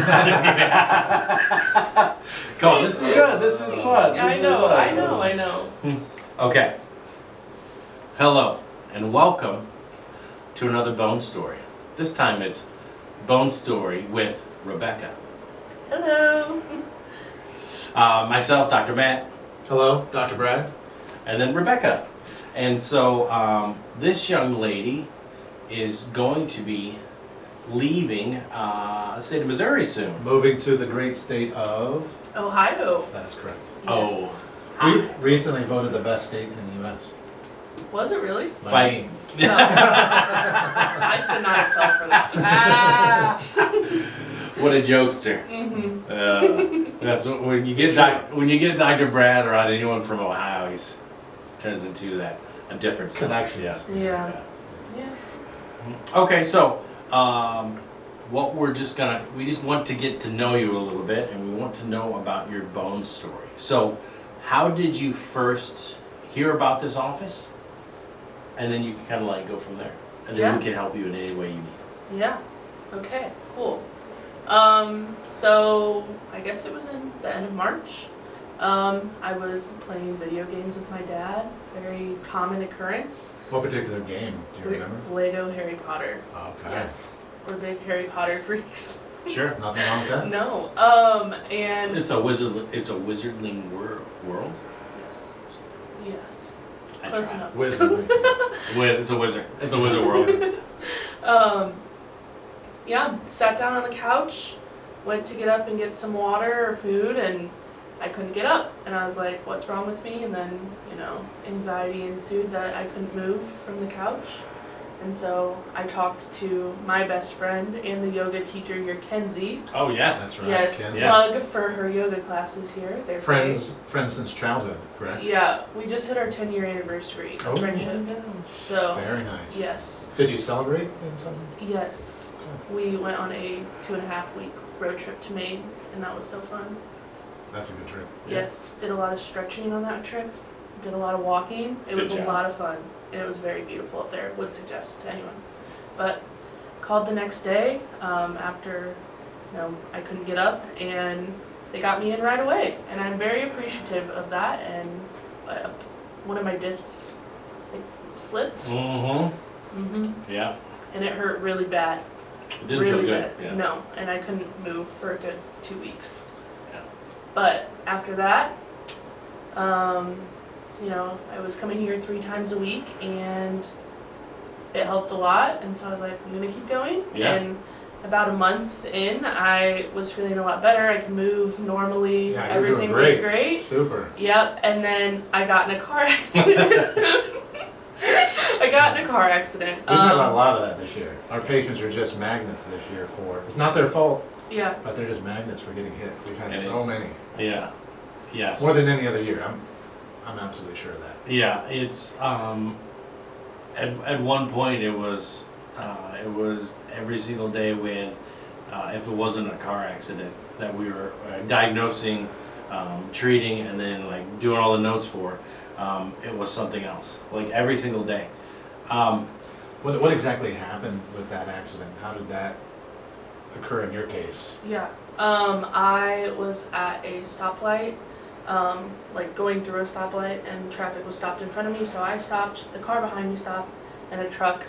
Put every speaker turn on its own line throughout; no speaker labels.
Come on, this is good. This is fun.
I know.
Okay. Hello, and welcome to another Bone Story. This time it's Bone Story with Rebecca.
Hello.
Myself, Dr. Matt,
Hello, Dr. Brad.
and then Rebecca. And so this young lady is going to be leaving the state of Missouri soon.
Moving to the great state of...
Ohio.
That is correct.
Oh.
Hi.
Recently voted the best state in the U.S.
Was it really?
By-
name.
No. I should not have fell for that.
What a jokester. That's what, when you get Dr. Brad or anyone from Ohio, he turns into a different self.
Connections.
Yeah.
Yeah.
Okay, so what we just want to get to know you a little bit, and we want to know about your bone story. So, how did you first hear about this office? And then you can kind of like go from there, and then we can help you in any way you need.
Yeah. Okay. Cool. So I guess it was in the end of March. I was playing video games with my dad. Very common occurrence.
What particular game do you remember?
Lego Harry Potter.
Okay.
Yes. We're big Harry Potter freaks.
Sure.
Nothing wrong with that?
No. And
It's a wizardling world.
yes. Yes.
I
Close
tried.
enough.
Wizard.
It's a wizard. It's a wizard world.
Yeah, sat down on the couch, went to get up and get some water or food, and I couldn't get up. And I was like, what's wrong with me? And then, anxiety ensued that I couldn't move from the couch. And so I talked to my best friend and the yoga teacher here, Kenzie.
Oh yes.
That's right.
Yes,
Kenzie.
plug for her yoga classes here. They're
Friends since childhood, correct?
great. Yeah, we just hit our 10-year anniversary of
Oh.
friendship. So,
Very nice.
yes.
Did you celebrate in something?
Yes. We went on a 2.5-week road trip to Maine, and that was so fun.
That's a good trip.
Yes, did a lot of stretching on that trip, did a lot of walking. It was
Good
a
job.
lot of fun, and it was very beautiful up there. Would suggest to anyone. But called the next day after I couldn't get up, and they got me in right away, and I'm very appreciative of that. And one of my discs slipped.
Mm-hmm. Yeah.
And it hurt really bad.
It didn't
really
feel good.
bad.
Yeah.
No, and I couldn't move for a good 2 weeks.
Yeah.
But after that, I was coming here 3 times a week, and it helped a lot. And so I was like, I'm gonna keep going.
Yeah.
And about a month in, I was feeling a lot better. I could move normally.
Yeah, you're
Everything
doing great.
was great.
Super.
Yep. And then I got in a car accident. I got in a car accident.
We've had a lot of that this year. Our patients are just magnets this year for, it's not their fault,
Yeah.
but they're just magnets for getting hit. We've had
And
so many.
Yeah. Yes.
More than any other year. I'm absolutely sure of that.
Yeah. It's at one point it was every single day when if it wasn't a car accident that we were diagnosing, treating, and then like doing all the notes for. It was something else, like every single day.
What exactly happened with that accident? How did that occur in your case?
Yeah. I was at a stoplight, going through a stoplight, and traffic was stopped in front of me. So I stopped, the car behind me stopped, and a truck,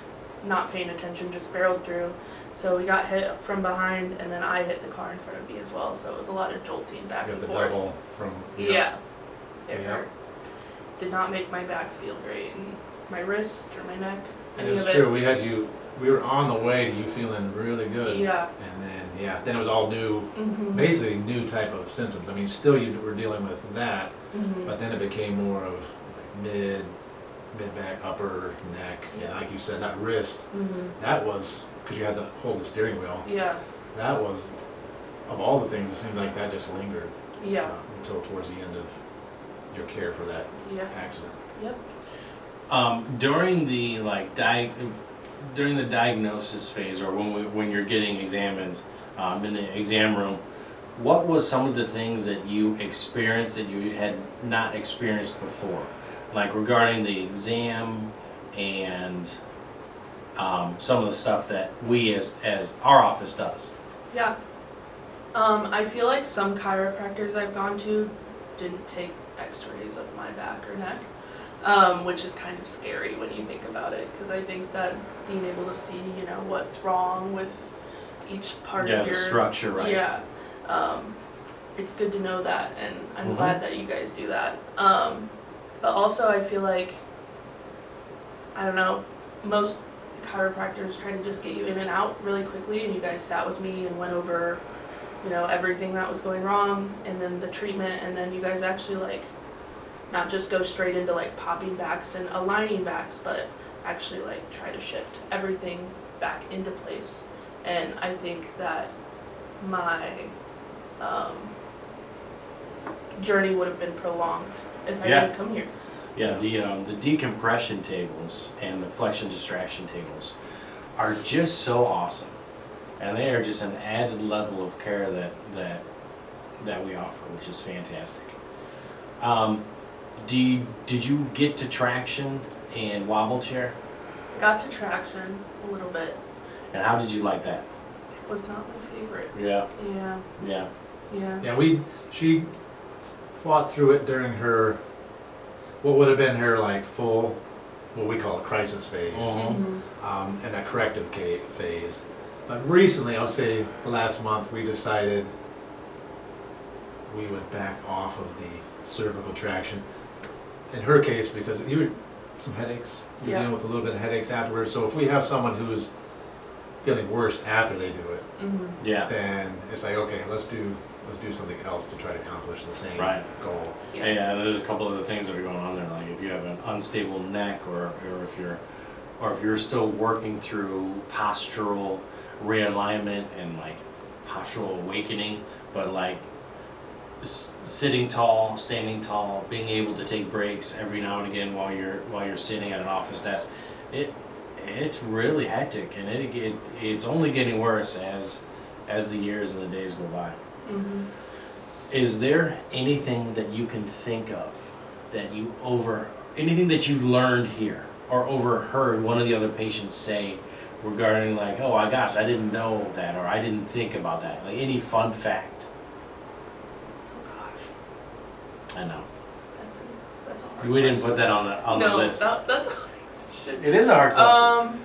not paying attention, just barreled through. So we got hit from behind, and then I hit the car in front of me as well. So it was a lot of jolting back
You
and
have the
forth.
double from...
Yeah. It
Yeah.
hurt. Did not make my back feel great, and my wrist or my neck.
And
any
it's
of it.
true, we were on the way to you feeling really good.
Yeah.
And then it was all new,
Mhm.
basically new type of symptoms. I mean, still you were dealing with that,
Mhm.
but then it became more of like mid-back, upper, neck, and
Yeah.
like you said, that wrist,
Mhm.
that was, because you had to hold the steering wheel,
Yeah.
that was, of all the things, it seemed like that just lingered
Yeah.
until towards the end of your care for that
Yeah.
accident.
Yep.
During the during the diagnosis phase, or when you're getting examined in the exam room, what was some of the things that you experienced that you had not experienced before, like regarding the exam and some of the stuff that we as our office does?
Yeah. I feel like some chiropractors I've gone to didn't take x-rays of my back or neck, which is kind of scary when you think about it, because I think that being able to see, you know, what's wrong with each part
Yeah,
of
the
your...
structure, right?
Yeah. It's good to know that, and I'm
Mhm.
glad that you guys do that. But also I feel like, I don't know, most chiropractors try to just get you in and out really quickly, and you guys sat with me and went over, you know, everything that was going wrong, and then the treatment, and then you guys actually like not just go straight into like popping backs and aligning backs, but actually like try to shift everything back into place. And I think that my journey would have been prolonged if I
Yeah.
didn't come here.
Yeah, the decompression tables and the flexion distraction tables are just so awesome, and they are just an added level of care that we offer, which is fantastic. Did you get to traction and wobble chair,
I got to traction a little bit.
and how did you like that?
It was not my favorite.
Yeah,
Yeah,
yeah,
yeah.
Yeah, she fought through it during her, what would have been her like full, what we call a crisis phase,
Mhm.
and a corrective phase. But recently, I would say the last month, we decided we would back off of the cervical traction. In her case, because you had some headaches, you're
Yeah.
dealing with a little bit of headaches afterwards. So if we have someone who's feeling worse after they do it,
yeah,
then it's like, okay, let's do something else to try to accomplish the same
Right.
goal.
yeah. There's a couple other things that are going on there, like if you have an unstable neck, or if you're still working through postural realignment and like postural awakening, but like sitting tall, standing tall, being able to take breaks every now and again while you're sitting at an office desk, it's really hectic, and it's only getting worse as the years and the days go by.
Mm-hmm.
Is there anything that you can think of that anything that you learned here or overheard one of the other patients say regarding like, oh my gosh, I didn't know that, or I didn't think about that, like any fun fact?
Oh gosh,
I know.
that's a hard
We didn't
question.
put that on the list.
No, that's a hard question.
It is a hard question.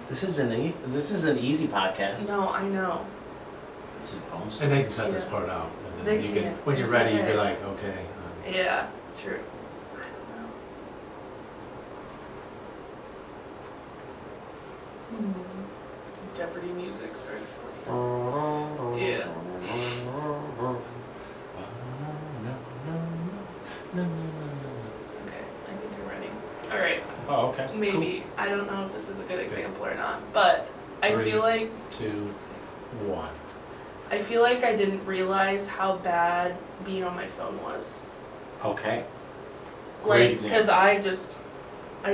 This is an easy podcast.
No, I know.
This is bonus.
And they can cut this
Yeah.
part out. And
They
then you
can.
can, when you're
It's
ready, you'd be
okay.
like, okay.
Yeah, true. I don't know. Jeopardy music starts playing. Yeah. Okay, I think you're ready. All right,
Oh, okay.
maybe. I don't know if this is a good example or not, but I
Three.
feel like
2, 1.
I feel like I didn't realize how bad being on my phone was.
Cool. Okay. Great
Like,
example.
because I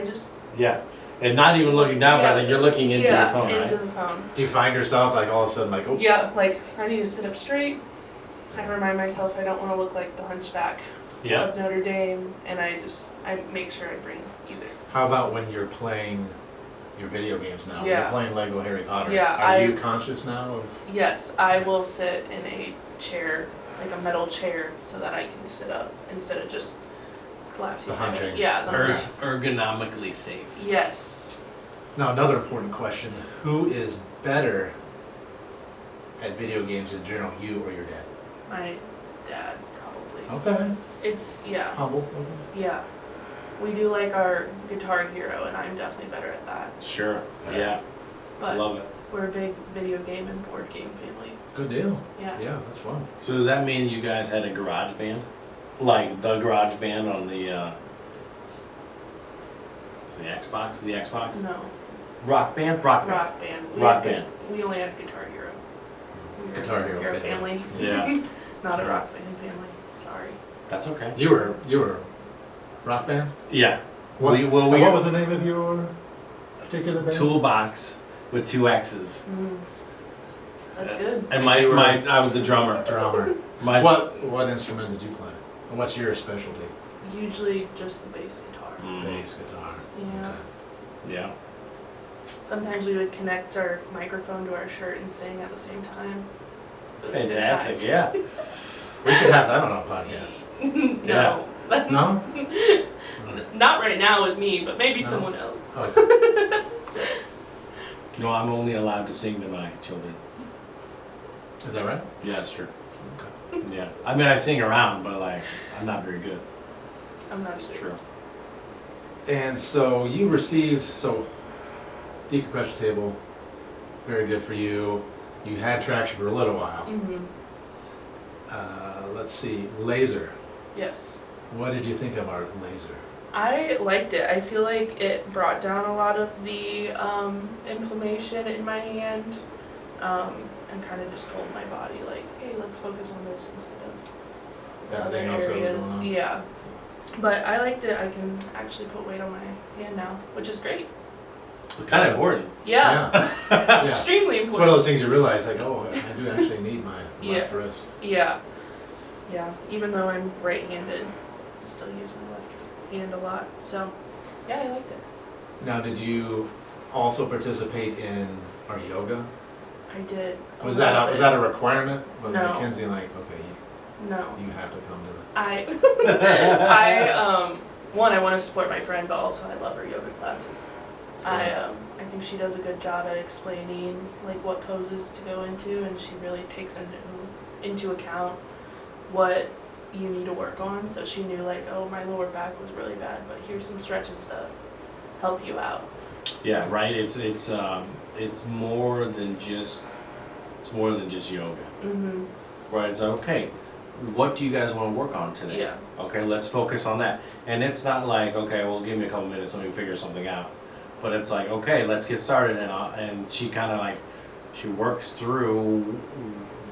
just
Yeah. And not even looking down,
Yeah.
but you're looking into your phone,
into
right?
the phone.
Do you find yourself like all of a sudden like, oh,
Yeah, like I need to sit up straight. I remind myself I don't want to look like the hunchback
Yeah.
of Notre Dame, and I make sure I bring either.
how about when you're playing your video games now?
Yeah.
You're playing Lego Harry Potter.
Yeah,
Are you conscious now of?
Yes, I will sit in a chair, like a metal chair, so that I can sit up instead of just collapsing.
The hunching.
Yeah, the hunch.
Ergonomically safe.
Yes.
Now, another important question. Who is better at video games in general, you or your dad?
My dad, probably.
Okay.
It's, yeah,
Humble. Okay.
yeah. We do like our Guitar Hero, and I'm definitely better at that.
Sure. Yeah. I
But
love it.
we're a big video game and board game family.
Good deal.
Yeah.
Yeah, that's fun.
So does that mean you guys had a garage band? Like the garage band on the Xbox? The Xbox?
No,
Rock band? Rock band.
rock band.
Rock
had
band.
We only had Guitar Hero. We were a
Guitar Hero
family.
Yeah.
Not a rock band family. Sorry.
That's okay.
You were rock band?
Yeah.
What,
Well,
what was the name of your particular band?
Toolbox with 2 X's.
That's good.
And
You were-
I was the drummer.
Drummer.
My
What instrument did you play? And what's your specialty?
Usually just the bass guitar.
Mhm.
Bass guitar.
Yeah.
Yeah.
Sometimes we would connect our microphone to our shirt and sing at the same time.
It's
It was a good
fantastic,
time.
yeah.
We should have that on our podcast.
No.
No?
Not right now with me, but maybe
No?
someone else.
Okay.
No, I'm only allowed to sing to my children.
Is that right?
Yeah, that's true.
Okay.
Yeah. I mean, I sing around, but like, I'm not very good.
I'm not
It's
sure.
true.
And so you received, so decompression table, very good for you. You had traction for a little while.
Mhm.
Let's see, laser.
Yes.
What did you think of our laser?
I liked it. I feel like it brought down a lot of the inflammation in my hand, and kind of just told my body like, hey, let's focus on this instead of the other
Everything else that was
areas.
going on?
Yeah. But I liked it. I can actually put weight on my hand now, which is great.
It's kind of important.
Yeah.
Yeah.
Extremely
It's one of
important.
those things you realize, like, oh, I do actually need my
Yeah.
left wrist.
Yeah. Yeah. Even though I'm right-handed, I still use my left hand a lot. So, yeah, I liked it.
Now, did you also participate in our yoga?
I did.
Was that a requirement? Was
No.
Mackenzie like, okay,
No.
you have to come to
I I want to support my friend, but also I love her yoga classes. I think she does a good job at explaining like what poses to go into, and she really takes into account what you need to work on. So she knew like, oh, my lower back was really bad, but here's some stretching stuff, help you out.
Yeah, right. It's more than just yoga.
Mhm.
Right. It's okay. What do you guys want to work on today?
Yeah.
Okay, let's focus on that. And it's not like, okay, well, give me a couple minutes, let me figure something out. But it's like, okay, let's get started. And she kind of like, she works through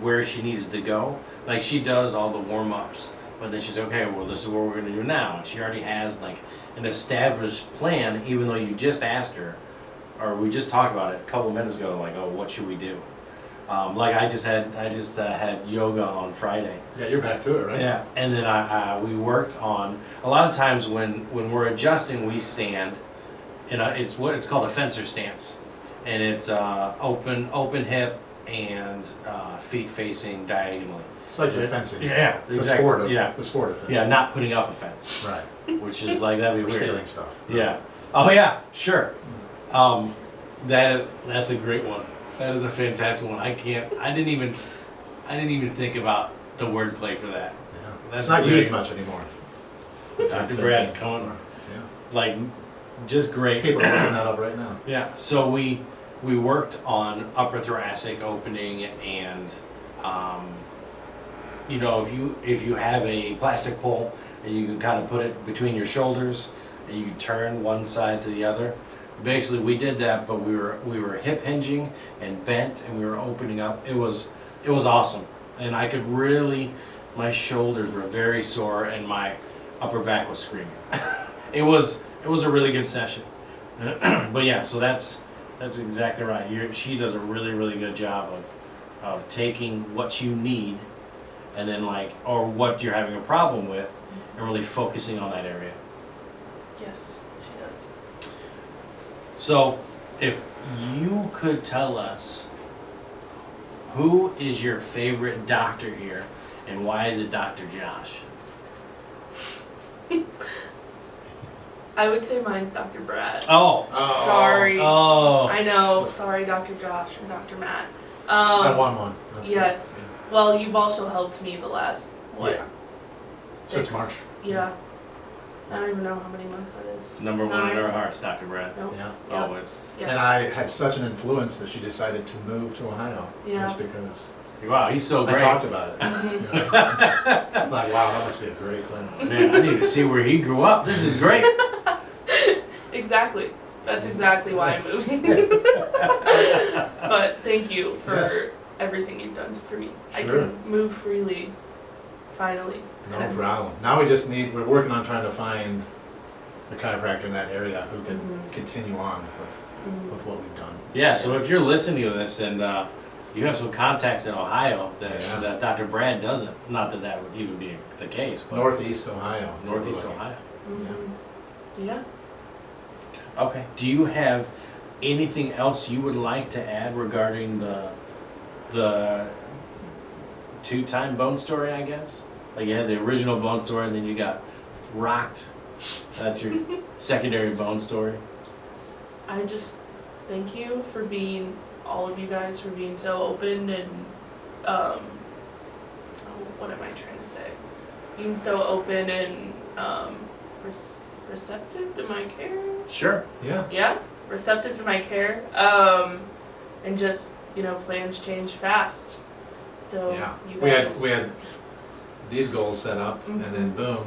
where she needs to go. Like she does all the warm ups, but then she's okay. Well, this is what we're gonna do now. And she already has like an established plan, even though you just asked her, or we just talked about it a couple minutes ago. Like, oh, what should we do? Like I just had yoga on Friday.
Yeah, you're back to it, right?
Yeah, and then we worked on a lot of times when we're adjusting, we stand. It's called a fencer stance, and it's open hip and feet facing diagonally.
It's like you're fencing.
Yeah,
The
exactly.
sport of,
Yeah,
the sport of fencing.
yeah, not putting up a fence,
Right.
which is like that'd be weird.
Stealing stuff.
Yeah. Oh yeah, sure. That's a great one. That is a fantastic one. I didn't even think about the wordplay for that.
Yeah.
That's
It's not
great.
used much anymore.
Dr. Brad's coming,
Yeah.
like, just great.
People are looking that up right now.
Yeah, so we worked on upper thoracic opening and, if you have a plastic pole and you can kind of put it between your shoulders and you can turn one side to the other. Basically, we did that, but we were hip hinging and bent and we were opening up. It was awesome, and I could really, my shoulders were very sore and my upper back was screaming. It was a really good session. But yeah, so that's exactly right. She does a really, really good job of taking what you need and then or what you're having a problem with and really focusing on that area.
Yes, she does.
So if you could tell us who is your favorite doctor here and why is it Dr. Josh?
I would say mine's Dr. Brad.
Oh.
Sorry.
Oh.
I know. Sorry, Dr. Josh and Dr. Matt.
I won one. That's
Yes.
good.
Well, you've also helped me the last, what?
Yeah. Since March.
Yeah. I don't even know how many months that is.
Number one in
9?
our hearts, Dr. Brad.
Nope.
Yeah.
Yeah.
Always.
Yeah.
And I had such an influence that she decided to move to Ohio.
Yeah.
Just because
Wow, he's so
I
great.
talked about it.
Mhm.
You know? Like, wow, that must be a great clinic.
Man, I need to see where he grew up. This is great.
Exactly. That's exactly why I'm moving. But thank you for
Yes.
everything you've done for me. I
Sure.
can move freely, finally.
No
And
problem. Now we're working on trying to find a chiropractor in that area who can
Mhm.
continue on
Mhm.
with what we've done.
Yeah, so if you're listening to this and you have some contacts in Ohio
Yeah.
that Dr. Brad doesn't, not that that would even be the case, but
Northeast Ohio.
Northeast Ohio.
Mhm. Yeah.
Okay. Do you have anything else you would like to add regarding the two-time bone story, I guess. Like you had the original bone story, and then you got rocked. That's your secondary bone story.
I just thank you for being, all of you guys, for being so open and, oh, what am I trying to say? Being so open and receptive to my care.
Sure.
Yeah.
Yeah, receptive to my care. And just, plans change fast. So
Yeah.
you
We
guys.
had these goals set up, and then
Mhm.
boom,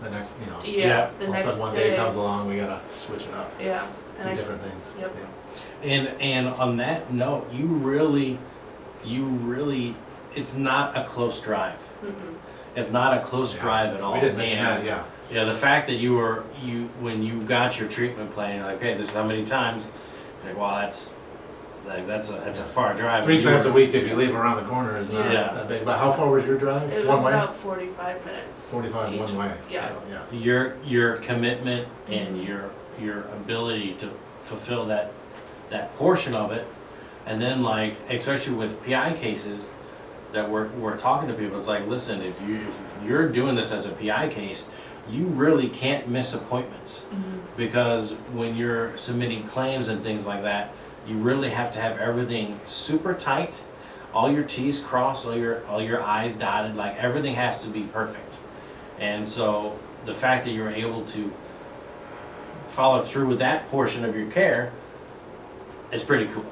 the next,
Yeah, the
all of a
next
sudden one day comes along, we gotta switch it up,
Yeah,
do
and
different things.
Yep.
And on that note, you really, it's not a close drive.
mm-mm.
It's not a close
Yeah.
drive at all.
We didn't mention
And,
that, yeah.
Yeah, the fact that when you got your treatment plan, you're like, okay, this is how many times. Like, well, that's a far drive.
3
You
times
were-
a week if you leave around the corner is not
Yeah.
that big. But how far was your drive?
It was
One way?
about 45 minutes.
45
each.
one way.
Yeah.
Yeah.
Your commitment and your ability to fulfill that portion of it, and then like especially with PI cases that we're talking to people, it's like, listen, if you're doing this as a PI case, you really can't miss appointments, because when you're submitting claims and things like that, you really have to have everything super tight, all your T's crossed, all your I's dotted, like everything has to be perfect. And so the fact that you're able to follow through with that portion of your care is pretty cool.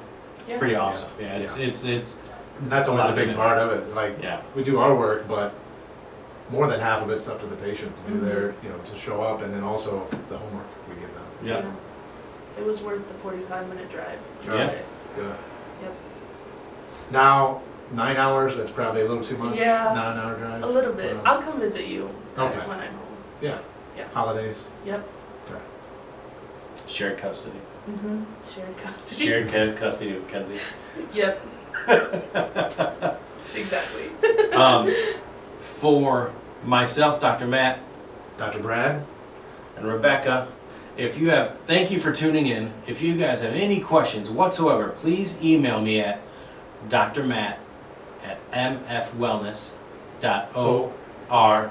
Yeah.
Pretty awesome. Yeah,
Yeah.
it's
And that's always a big part of it. Like,
yeah.
we do our work, but more than half of it's up to the patient to do
Mhm.
their, to show up, and then also the homework we give them.
Yeah.
It was worth the 45-minute drive each
Yeah.
day.
Good.
Yep.
Now, 9 hours, that's probably a little too much?
Yeah.
9-hour drive?
A little bit.
Um,
I'll come visit you guys
Okay.
when I'm home.
Yeah.
Yeah.
Holidays?
Yep.
Shared custody.
Shared custody.
Shared custody with Kenzie.
Yep. Exactly.
For myself, Dr. Matt,
Dr. Brad?
and Rebecca, thank you for tuning in. If you guys have any questions whatsoever, please email me at drmatt@mfwellness.org.